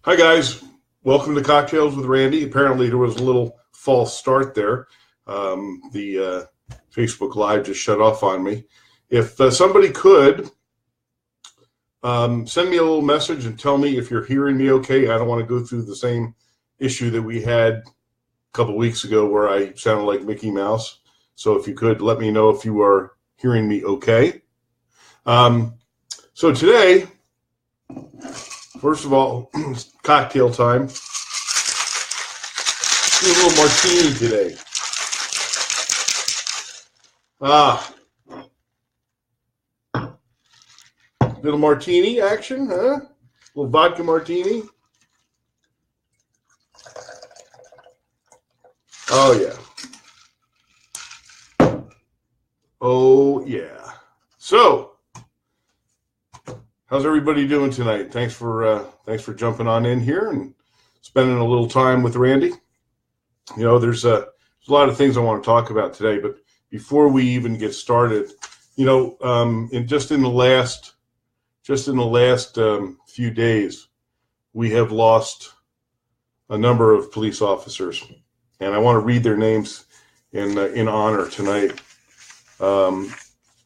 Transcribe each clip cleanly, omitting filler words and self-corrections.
Hi, guys. Welcome to Cocktails with Randy. Apparently, there was a little false start there. The Facebook Live just shut off on me. If somebody could send me a little message and tell me if you're hearing me okay. I don't want to go through the same issue that we had a couple weeks ago where I sounded like Mickey Mouse. So if you could let me know if you are hearing me okay. So today, first of all, it's cocktail time. Do a little martini today. Little martini action, huh? Little vodka martini. Oh, yeah. Oh, yeah. So, how's everybody doing tonight? Thanks for jumping on in here and spending a little time with Randy. You know, there's a lot of things I want to talk about today, but before we even get started, you know, in the last few days, we have lost a number of police officers, and I want to read their names in honor tonight.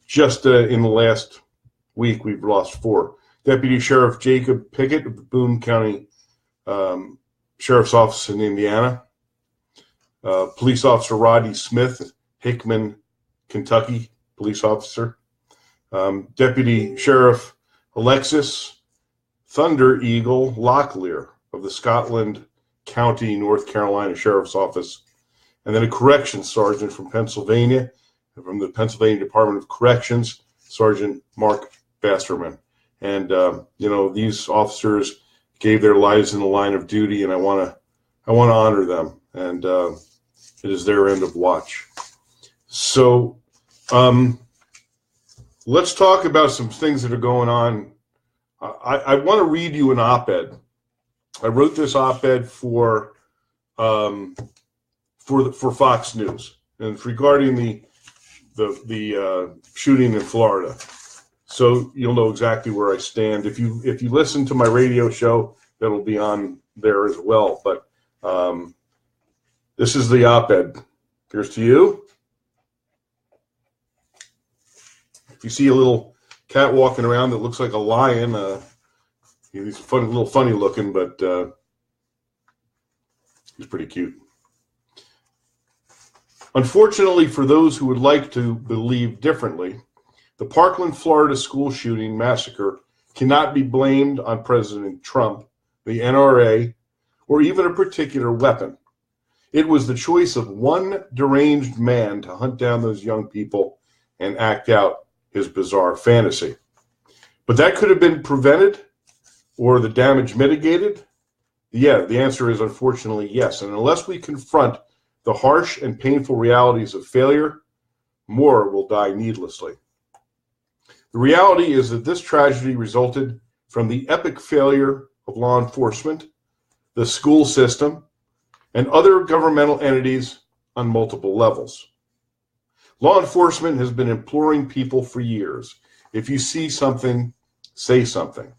Just in the last week, we've lost 4. Deputy Sheriff Jacob Pickett of the Boone County Sheriff's Office in Indiana. Police Officer Rodney Smith, Hickman, Kentucky, police officer. Deputy Sheriff Alexis Thunder Eagle Locklear of the Scotland County, North Carolina Sheriff's Office. And then a corrections sergeant from Pennsylvania, from the Pennsylvania Department of Corrections, Sergeant Mark Basterman. And, you know, these officers gave their lives in the line of duty, and I want to honor them. And it is their end of watch. So let's talk about some things that are going on. I want to read you an op-ed. I wrote this op-ed for Fox News, and it's regarding the shooting in Florida. So you'll know exactly where I stand. If you listen to my radio show, that'll be on there as well. But this is the op-ed. Here's to you. If you see a little cat walking around that looks like a lion, he's funny looking, but he's pretty cute. Unfortunately, for those who would like to believe differently, the Parkland, Florida school shooting massacre cannot be blamed on President Trump, the NRA, or even a particular weapon. It was the choice of one deranged man to hunt down those young people and act out his bizarre fantasy. But that could have been prevented or the damage mitigated? Yeah, the answer is unfortunately yes. And unless we confront the harsh and painful realities of failure, more will die needlessly. The reality is that this tragedy resulted from the epic failure of law enforcement, the school system, and other governmental entities on multiple levels. Law enforcement has been imploring people for years. If you see something, say something.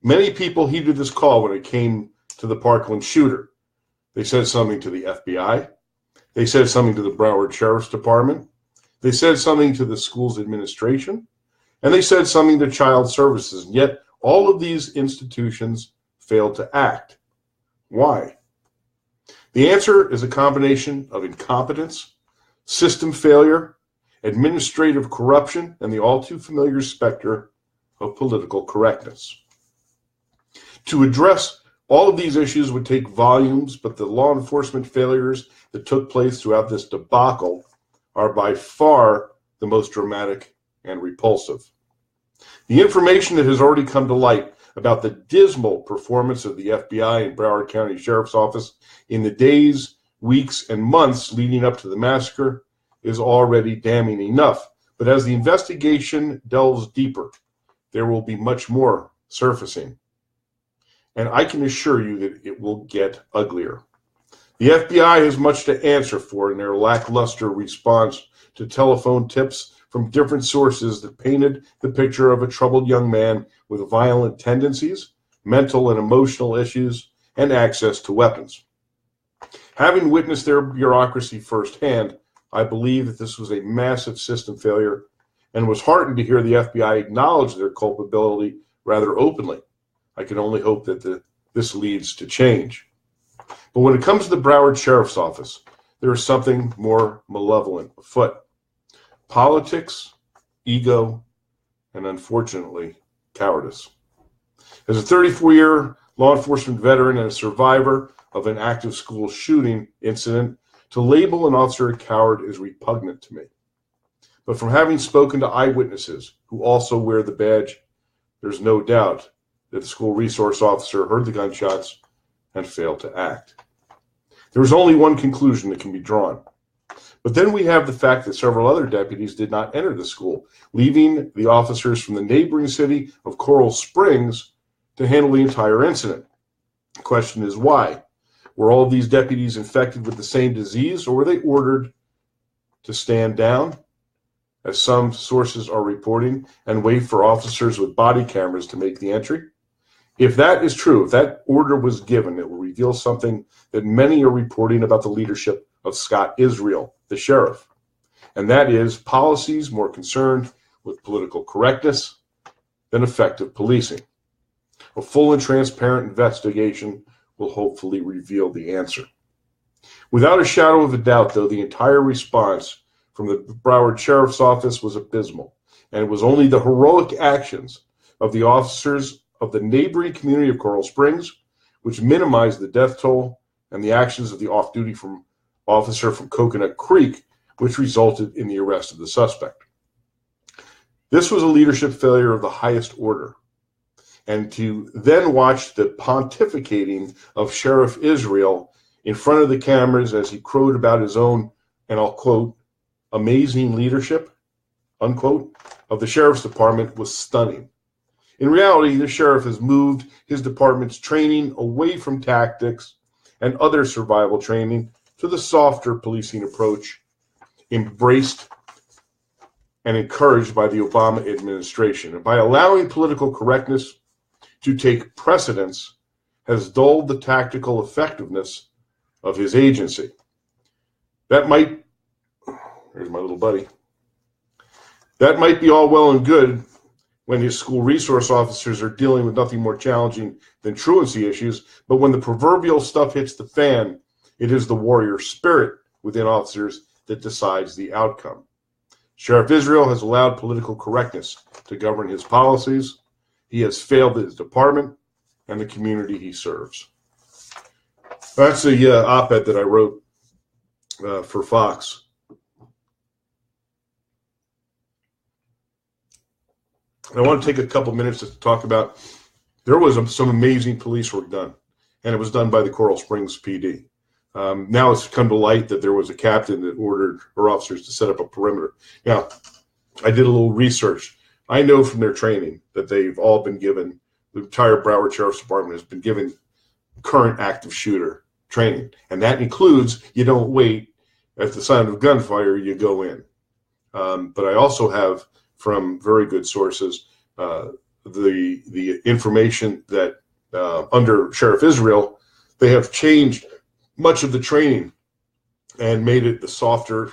Many people heeded this call when it came to the Parkland shooter. They said something to the FBI. They said something to the Broward Sheriff's Department. They said something to the school's administration. And they said something to child services. And yet all of these institutions failed to act. Why? The answer is a combination of incompetence, system failure, administrative corruption, and the all too familiar specter of political correctness. To address all of these issues would take volumes, but the law enforcement failures that took place throughout this debacle are by far the most dramatic and repulsive. The information that has already come to light about the dismal performance of the FBI and Broward County Sheriff's Office in the days, weeks, and months leading up to the massacre is already damning enough. But as the investigation delves deeper, there will be much more surfacing. And I can assure you that it will get uglier. The FBI has much to answer for in their lackluster response to telephone tips from different sources that painted the picture of a troubled young man with violent tendencies, mental and emotional issues, and access to weapons. Having witnessed their bureaucracy firsthand, I believe that this was a massive system failure and was heartened to hear the FBI acknowledge their culpability rather openly. I can only hope that this leads to change. But when it comes to the Broward Sheriff's Office, there is something more malevolent afoot. Politics, ego, and unfortunately, cowardice. As a 34-year law enforcement veteran and a survivor of an active school shooting incident, to label an officer a coward is repugnant to me. But from having spoken to eyewitnesses who also wear the badge, there's no doubt that the school resource officer heard the gunshots and failed to act. There is only one conclusion that can be drawn. But then we have the fact that several other deputies did not enter the school, leaving the officers from the neighboring city of Coral Springs to handle the entire incident. The question is why? Were all of these deputies infected with the same disease, or were they ordered to stand down, as some sources are reporting, and wait for officers with body cameras to make the entry? If that is true, if that order was given, it will reveal something that many are reporting about the leadership of Scott Israel, the sheriff, and that is policies more concerned with political correctness than effective policing. A full and transparent investigation will hopefully reveal the answer. Without a shadow of a doubt, though, the entire response from the Broward Sheriff's Office was abysmal, and it was only the heroic actions of the officers of the neighboring community of Coral Springs, which minimized the death toll, and the actions of the off-duty officer from Coconut Creek, which resulted in the arrest of the suspect. This was a leadership failure of the highest order. And to then watch the pontificating of Sheriff Israel in front of the cameras as he crowed about his own, and I'll quote, amazing leadership, unquote, of the sheriff's department was stunning. In reality, the sheriff has moved his department's training away from tactics and other survival training to the softer policing approach embraced and encouraged by the Obama administration. And by allowing political correctness to take precedence, has dulled the tactical effectiveness of his agency. That might, there's my little buddy, that might be all well and good when his school resource officers are dealing with nothing more challenging than truancy issues, but when the proverbial stuff hits the fan, it is the warrior spirit within officers that decides the outcome. Sheriff Israel has allowed political correctness to govern his policies. He has failed his department and the community he serves. That's the op-ed that I wrote for Fox. I want to take a couple minutes to talk about, there was some amazing police work done, and it was done by the Coral Springs PD. Now it's come to light that there was a captain that ordered her officers to set up a perimeter. Now, I did a little research. I know from their training that they've all been given, the entire Broward Sheriff's Department has been given current active shooter training. And that includes, you don't wait at the sound of gunfire, you go in. But I also have from very good sources the information that under Sheriff Israel, they have changed much of the training and made it the softer,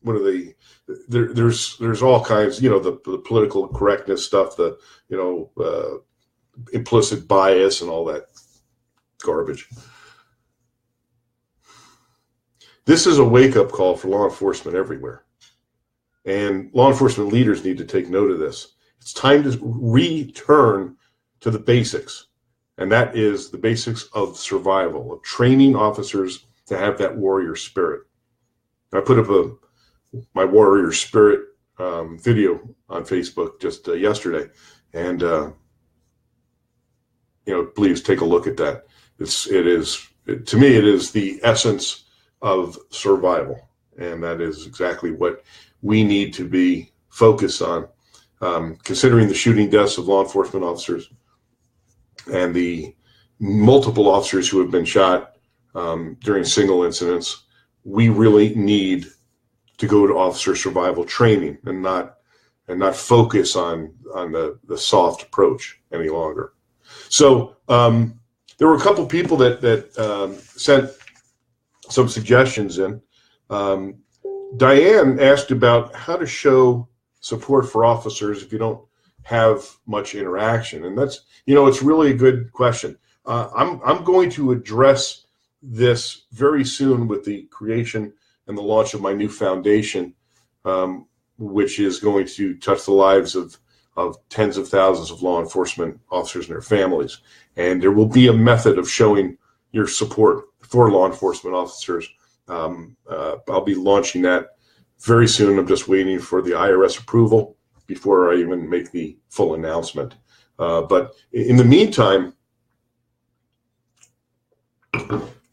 what are they? There's all kinds, the political correctness stuff, the implicit bias and all that garbage. This is a wake-up call for law enforcement everywhere, and law enforcement leaders need to take note of this. It's time to return to the basics, and that is the basics of survival, of training officers to have that warrior spirit. I put up my warrior spirit video on Facebook just yesterday, and please take a look at that. To me, it is the essence of survival, and that is exactly what we need to be focused on. Considering the shooting deaths of law enforcement officers and the multiple officers who have been shot during single incidents, we really need to go to officer survival training and not and not focus on the soft approach any longer. So there were a couple people that sent some suggestions in. Diane asked about how to show support for officers if you don't have much interaction, and that's, it's really a good question. I'm going to address this very soon with the creation and the launch of my new foundation, which is going to touch the lives of tens of thousands of law enforcement officers and their families. And there will be a method of showing your support for law enforcement officers. I'll be launching that very soon. I'm just waiting for the IRS approval before I even make the full announcement. But in the meantime,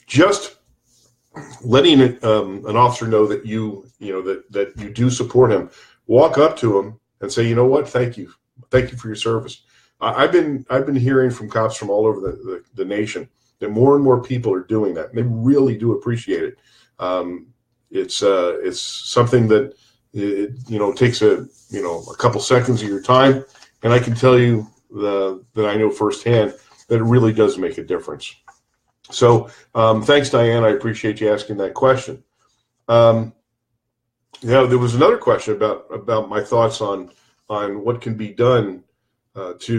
just letting an officer know that that you do support him, walk up to him and say, you know what, thank you for your service. I've been hearing from cops from all over the nation that more and more people are doing that, and they really do appreciate it. It's something that takes a couple seconds of your time, and I can tell you that I know firsthand that it really does make a difference. So thanks, Diane. I appreciate you asking that question. There was another question about my thoughts on what can be done what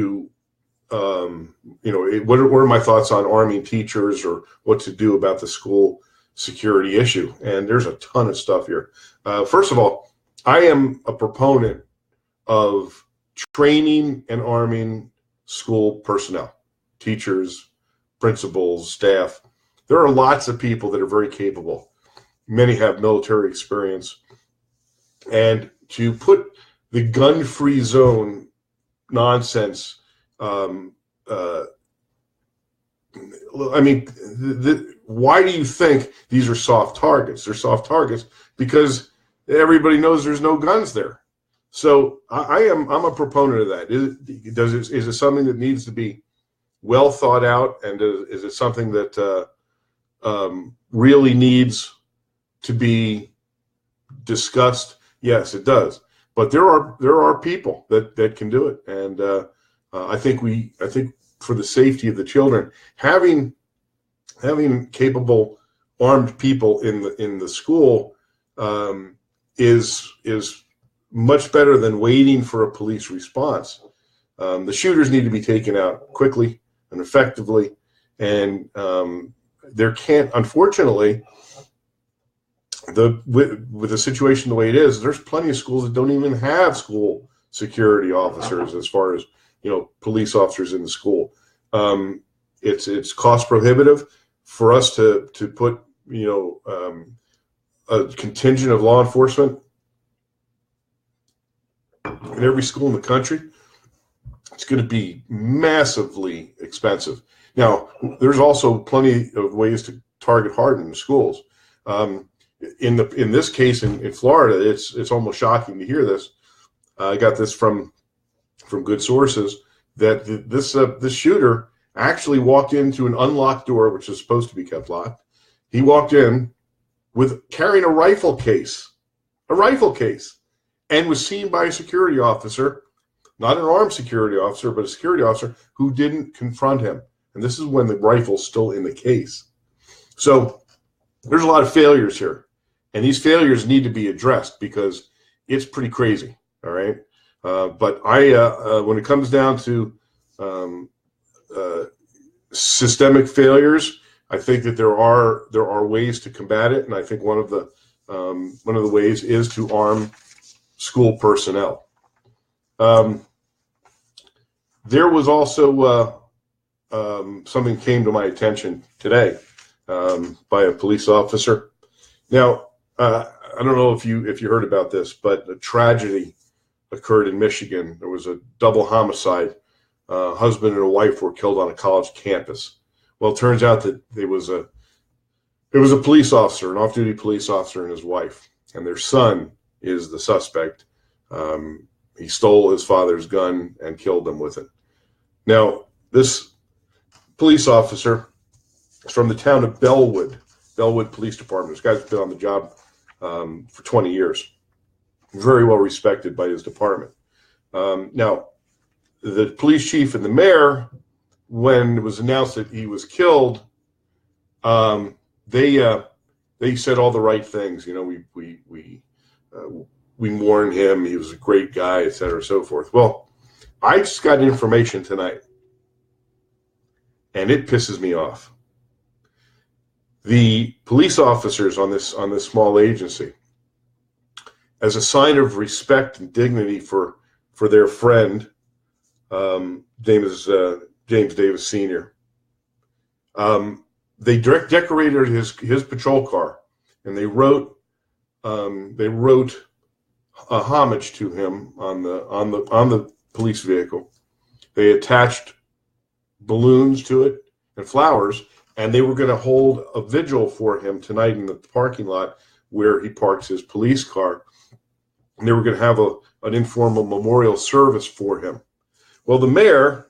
are my thoughts on arming teachers, or what to do about the school security issue. And there's a ton of stuff here. First of all, I am a proponent of training and arming school personnel, teachers, principals, staff. There are lots of people that are very capable. Many have military experience. And to put the gun-free zone nonsense, why do you think these are soft targets? They're soft targets because everybody knows there's no guns there. So I'm a proponent of that. Is it something that needs to be well thought out, and is it something that really needs to be discussed? Yes, it does. But there are people that can do it, and I think for the safety of the children, having capable armed people in the school is much better than waiting for a police response. The shooters need to be taken out quickly and effectively, and there can't, unfortunately, with the situation the way it is, there's plenty of schools that don't even have school security officers, as far as police officers in the school. It's cost prohibitive for us to put a contingent of law enforcement in every school in the country. It's going to be massively expensive. Now, there's also plenty of ways to target hard in the schools. In this case in Florida, it's almost shocking to hear this. I got this from good sources that this shooter actually walked into an unlocked door, which is supposed to be kept locked. He walked in carrying a rifle case, and was seen by a security officer, not an armed security officer, but a security officer who didn't confront him. And this is when the rifle's still in the case. So there's a lot of failures here, and these failures need to be addressed because it's pretty crazy. All right. But when it comes down to systemic failures, I think that there are ways to combat it, and I think one of the ways is to arm school personnel. There was also something came to my attention today by a police officer. Now, I don't know if you heard about this, but a tragedy occurred in Michigan. There was a double homicide. Husband and a wife were killed on a college campus. Well, it turns out that there was a police officer, an off-duty police officer, and his wife, and their son is the suspect. He stole his father's gun and killed him with it. Now, this police officer is from the town of Bellwood Police Department. This guy's been on the job for 20 years. Very well respected by his department. Now, the police chief and the mayor, when it was announced that he was killed, they said all the right things. You know, we mourned him. He was a great guy, et cetera, so forth. Well, I just got information tonight, and it pisses me off. The police officers on this small agency, as a sign of respect and dignity for their friend, name is James Davis Sr. They decorated his patrol car, and they wrote a homage to him on the police vehicle. They attached balloons to it and flowers, and they were going to hold a vigil for him tonight in the parking lot where he parks his police car. And they were going to have an informal memorial service for him. Well, the mayor,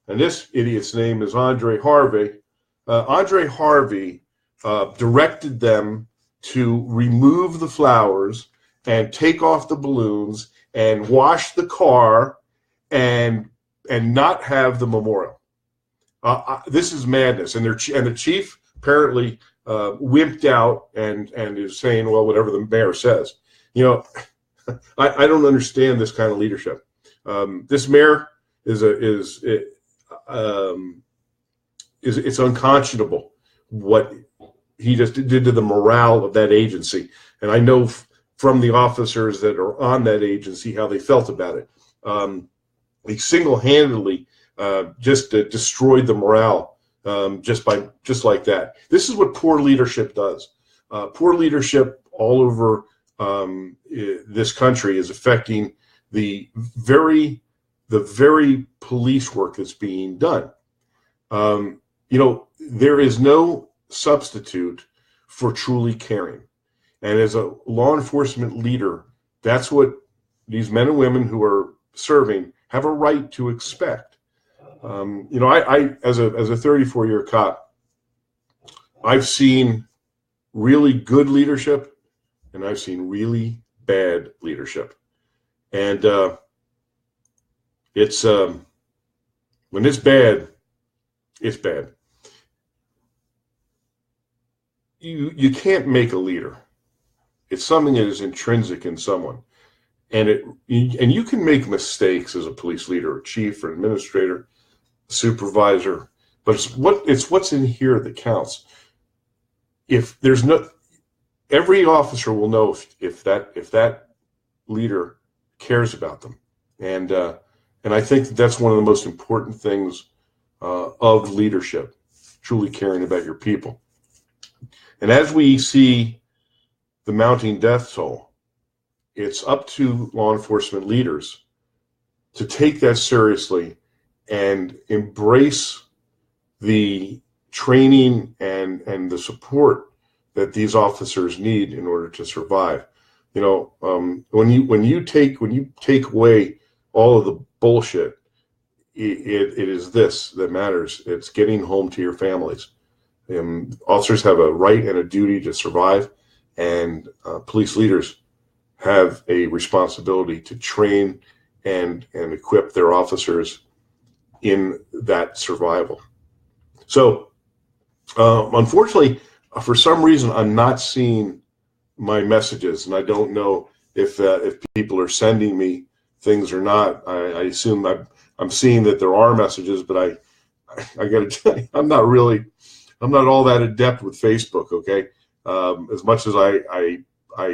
and this idiot's name is Andre Harvey. Andre Harvey directed them to remove the flowers and take off the balloons and wash the car and not have the memorial. This is madness, and the chief apparently wimped out and is saying, well, whatever the mayor says. You know, I don't understand this kind of leadership. This mayor it's unconscionable what he just did to the morale of that agency, and I know from the officers that are on that agency how they felt about it. He single-handedly just destroyed the morale just like that. This is what poor leadership does. Poor leadership all over this country is affecting the very police work that's being done. You know, there is no substitute for truly caring. And as a law enforcement leader, that's what these men and women who are serving have a right to expect. You know, I as a 34-year cop, I've seen really good leadership and I've seen really bad leadership. And it's when it's bad, it's bad. You can't make a leader. It's something that is intrinsic in someone. And you can make mistakes as a police leader, a chief, or administrator, supervisor, but it's what's in here that counts. If there's every officer will know if that leader cares about them, and I think that's one of the most important things of leadership, truly caring about your people. And as we see the mounting death toll, it's up to law enforcement leaders to take that seriously and embrace the training and the support that these officers need in order to survive. You know, when you take away all of the bullshit, it is this that matters. It's getting home to your families. Officers have a right and a duty to survive, and police leaders have a responsibility to train and equip their officers in that survival. So, unfortunately, for some reason, I'm not seeing my messages, and I don't know if people are sending me things or not. I assume I'm seeing that there are messages, but I got to tell you, I'm not all that adept with Facebook. Okay, as much as I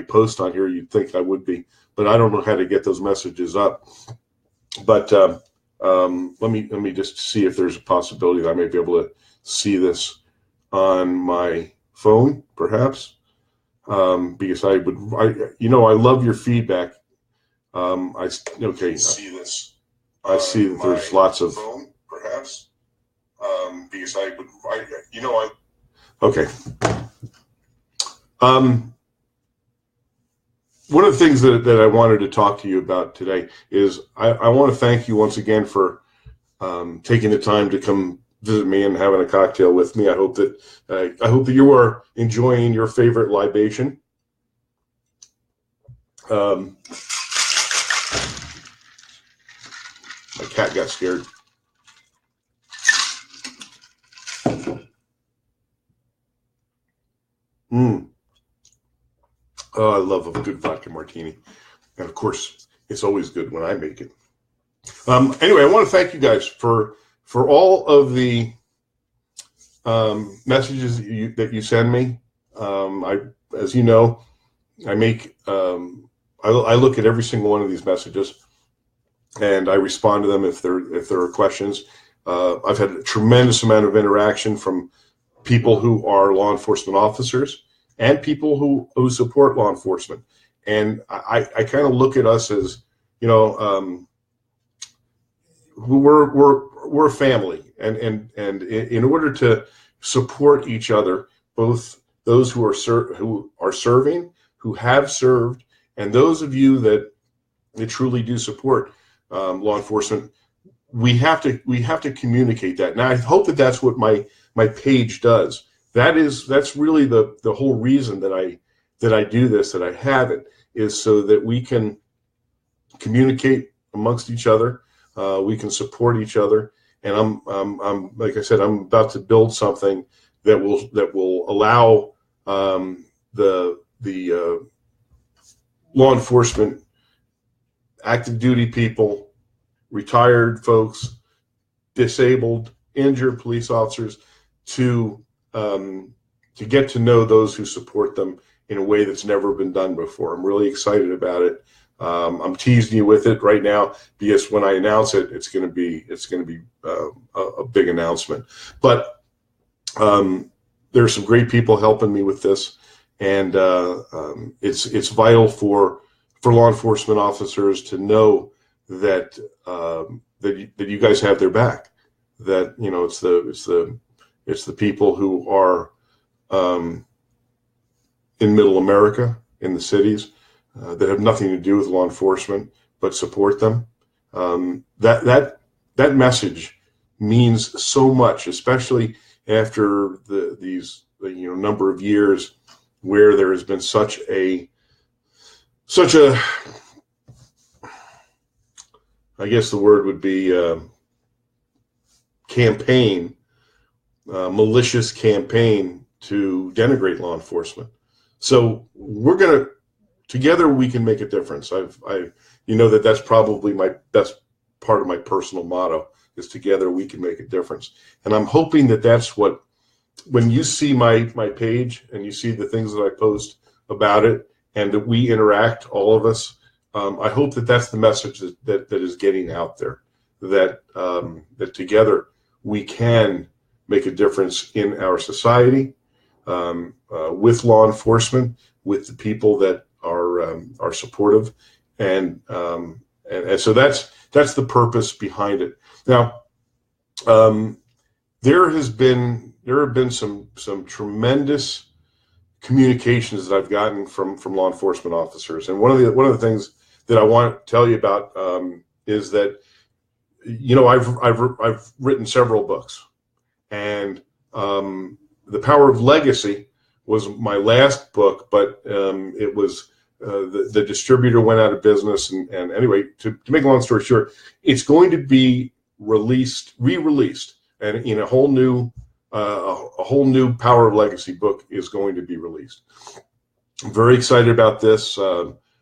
post on here, you'd think I would be, but I don't know how to get those messages up. But let me just see if there's a possibility that I may be able to see this on my phone, perhaps, because I love your feedback. See this. I see that there's lots of phone, perhaps, because okay. One of the things that I wanted to talk to you about today is I want to thank you once again for taking the time to come visit me and having a cocktail with me. I hope that you are enjoying your favorite libation. My cat got scared. Oh, I love a good vodka martini. And of course, it's always good when I make it. Anyway, I want to thank you guys for all of the messages that you send me. As you know, I look at every single one of these messages, and I respond to them if there are questions. I've had a tremendous amount of interaction from people who are law enforcement officers and people who support law enforcement. And I kind of look at us as, we're a family, and in order to support each other, both those who are serving, who have served, and those of you that truly do support law enforcement, we have to communicate that. Now, I hope that that's what my page does. That's really the whole reason that I do this, that I have it, is so that we can communicate amongst each other. We can support each other, and I'm like I said, I'm about to build something that will allow the law enforcement, active duty people, retired folks, disabled, injured police officers to get to know those who support them in a way that's never been done before. I'm really excited about it. I'm teasing you with it right now because when I announce it, it's going to be a big announcement. But there are some great people helping me with this, and it's vital for law enforcement officers to know that that you guys have their back. That it's the people who are in Middle America, in the cities, that have nothing to do with law enforcement but support them. That message means so much, especially after these number of years where there has been such a I guess the word would be campaign, malicious campaign to denigrate law enforcement. So together we can make a difference. That's probably my best part of my personal motto is together we can make a difference. And I'm hoping that that's what, when you see my page and you see the things that I post about it and that we interact, all of us, I hope that that's the message that is getting out there, that together we can make a difference in our society, with law enforcement, with the people that are supportive, and so that's the purpose behind it. Now, there have been some tremendous communications that I've gotten from law enforcement officers, and one of the things that I want to tell you about is that I've written several books, and The Power of Legacy was my last book, but it was the distributor went out of business, and anyway, to make a long story short, it's going to be re-released, and in a whole new Power of Legacy book is going to be released. I'm very excited about this.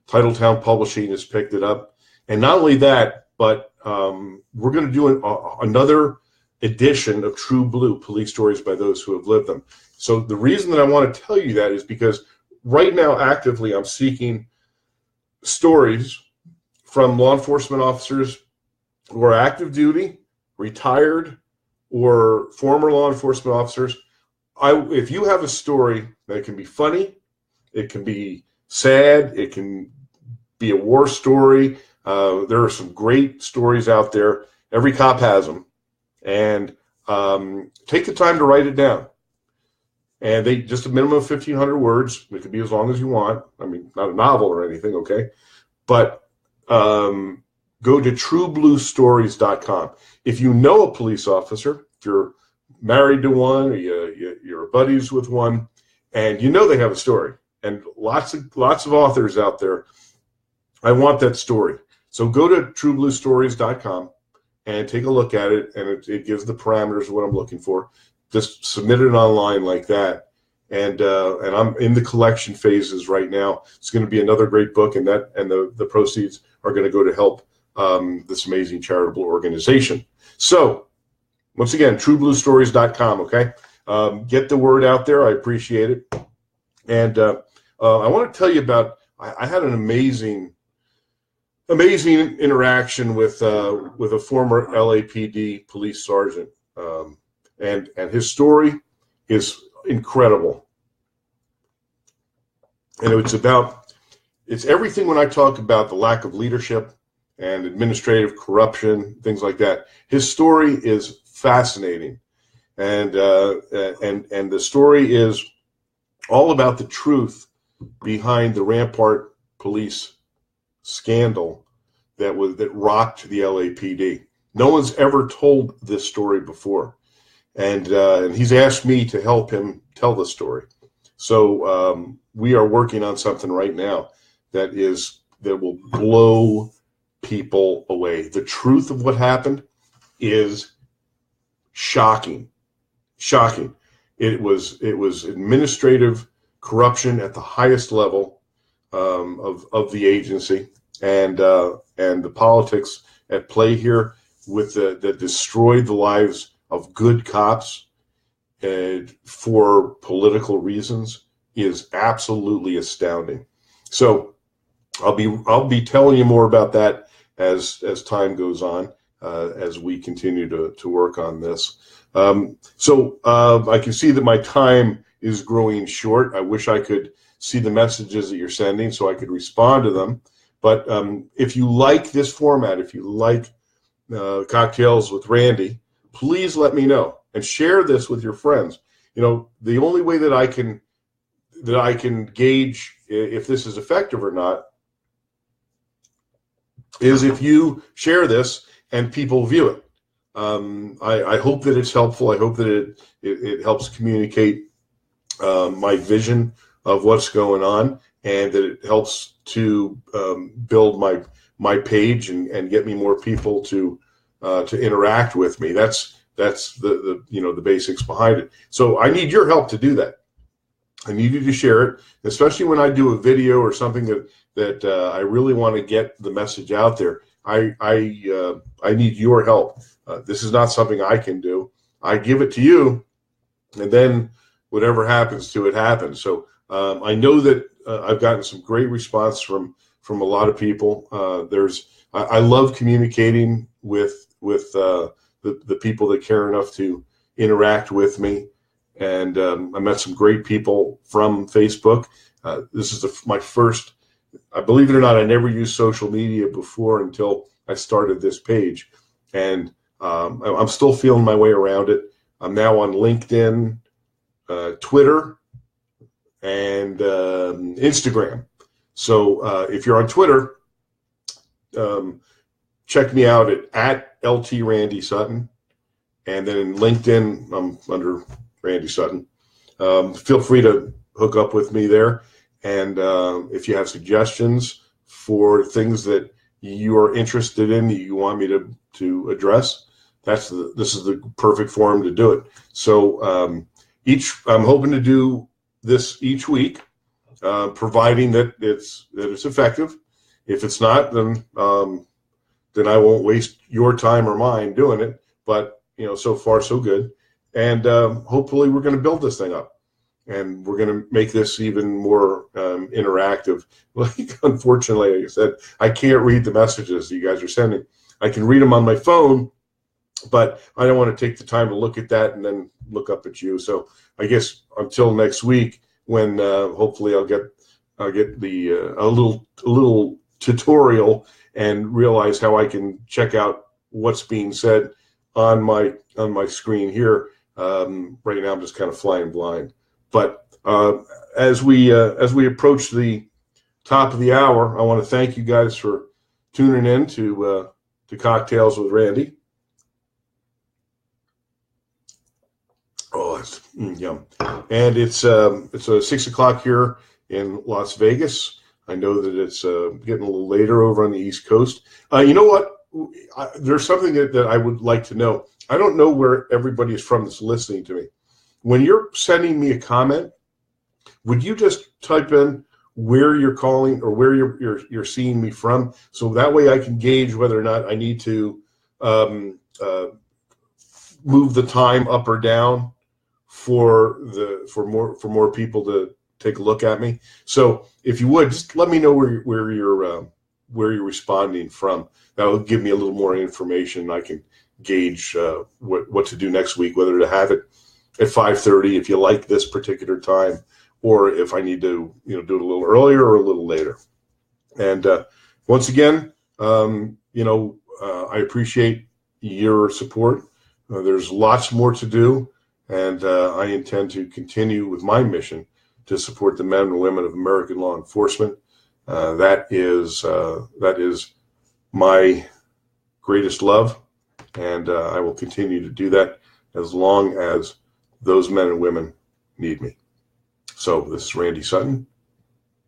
Titletown Publishing has picked it up, and not only that, but we're going to do another edition of True Blue, Police Stories by Those Who Have Lived Them. So the reason that I want to tell you that is because right now, actively, I'm seeking stories from law enforcement officers who are active duty, retired, or former law enforcement officers. If you have a story that can be funny, it can be sad, it can be a war story. There are some great stories out there. Every cop has them. And take the time to write it down. And they just a minimum of 1,500 words. It could be as long as you want. I mean, not a novel or anything, okay? But go to truebluestories.com. If you know a police officer, if you're married to one, or you're buddies with one, and you know they have a story, and lots of authors out there, I want that story. So go to truebluestories.com and take a look at it, and it gives the parameters of what I'm looking for. Just submit it online like that. And I'm in the collection phases right now. It's going to be another great book, and the proceeds are going to go to help this amazing charitable organization. So, once again, truebluestories.com, okay? Get the word out there. I appreciate it. And I want to tell you about, I had an amazing interaction with a former LAPD police sergeant. And his story is incredible. And it's everything when I talk about the lack of leadership and administrative corruption, things like that. His story is fascinating. And the story is all about the truth behind the Rampart police scandal that rocked the LAPD. No one's ever told this story before. And he's asked me to help him tell the story. So we are working on something right now that will blow people away. The truth of what happened is shocking. It was administrative corruption at the highest level of the agency, and the politics at play here that destroyed the lives of good cops for political reasons is absolutely astounding. So I'll be telling you more about that as time goes on, as we continue to work on this. So I can see that my time is growing short. I wish I could see the messages that you're sending so I could respond to them. But if you like this format, if you like Cocktails with Randy, please let me know and share this with your friends. You know, the only way that I can gauge if this is effective or not is if you share this and people view it. I hope that it's helpful. I hope that it helps communicate my vision of what's going on, and that it helps to build my page and get me more people to interact with me. That's the basics behind it. So I need your help to do that. I need you to share it, especially when I do a video or something that I really want to get the message out there. I need your help. This is not something I can do. I give it to you, and then whatever happens to it happens. So I know that I've gotten some great response from a lot of people. I love communicating with the people that care enough to interact with me. And I met some great people from Facebook. This is my first, I believe it or not, I never used social media before until I started this page. And I'm still feeling my way around it. I'm now on LinkedIn, Twitter, and Instagram. So if you're on Twitter, check me out at LT Randy Sutton. And then in LinkedIn, I'm under Randy Sutton. Feel free to hook up with me there. And if you have suggestions for things that you are interested in, that you want me to address, this is the perfect forum to do it. So I'm hoping to do this each week, providing that it's effective. If it's not, then I won't waste your time or mine doing it. But so far so good. And hopefully we're going to build this thing up, and we're going to make this even more interactive. Like, unfortunately, like I said, I can't read the messages that you guys are sending. I can read them on my phone, but I don't want to take the time to look at that and then look up at you. So I guess until next week, when hopefully I'll get a little tutorial and realize how I can check out what's being said on my screen here. Right now I'm just kind of flying blind. But as we approach the top of the hour, I want to thank you guys for tuning in to Cocktails with Randy. Oh, it's yum. And it's 6 o'clock here in Las Vegas. I know that it's getting a little later over on the East Coast. You know what? there's something that I would like to know. I don't know where everybody is from that's listening to me. When you're sending me a comment, would you just type in where you're calling or where you're seeing me from, so that way I can gauge whether or not I need to move the time up or down for more people to take a look at me. So if you would, just let me know where you're responding from. That will give me a little more information. I can gauge what to do next week, whether to have it at 5:30 if you like this particular time, or if I need to do it a little earlier or a little later. And once again, I appreciate your support. There's lots more to do, and I intend to continue with my mission to support the men and women of American law enforcement. That is my greatest love, and I will continue to do that as long as those men and women need me. So this is Randy Sutton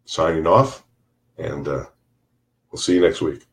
signing off, and we'll see you next week.